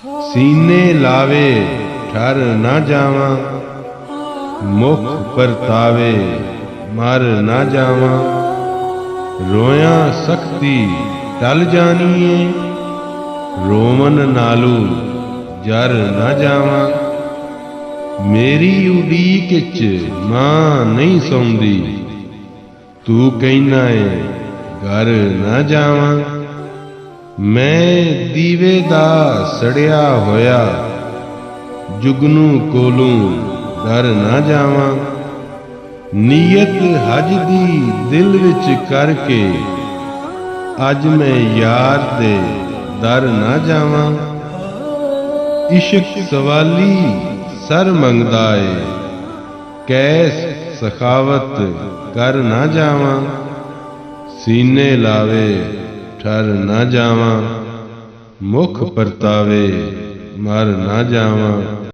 सीने लावे ठर ना जावा, मुख परतावे मर ना जावा। रोया सख्ती टल जानीए, रोमन नालू जर ना जावा। मेरी उड़ीक च मां नहीं सौंदी, तू कहना है घर ना जावा। मैं दीवे दा सड़िया होया, जुगनू कोलों डर ना जावा। नीयत हज दी दिल विच करके, अज मैं यार दे दर ना जावा। इश्क सवाली सर मंगदा है, कैस सखावत कर ना जावा। सीने लावे ठर ना जावा, मुख परतावे मर ना जावा।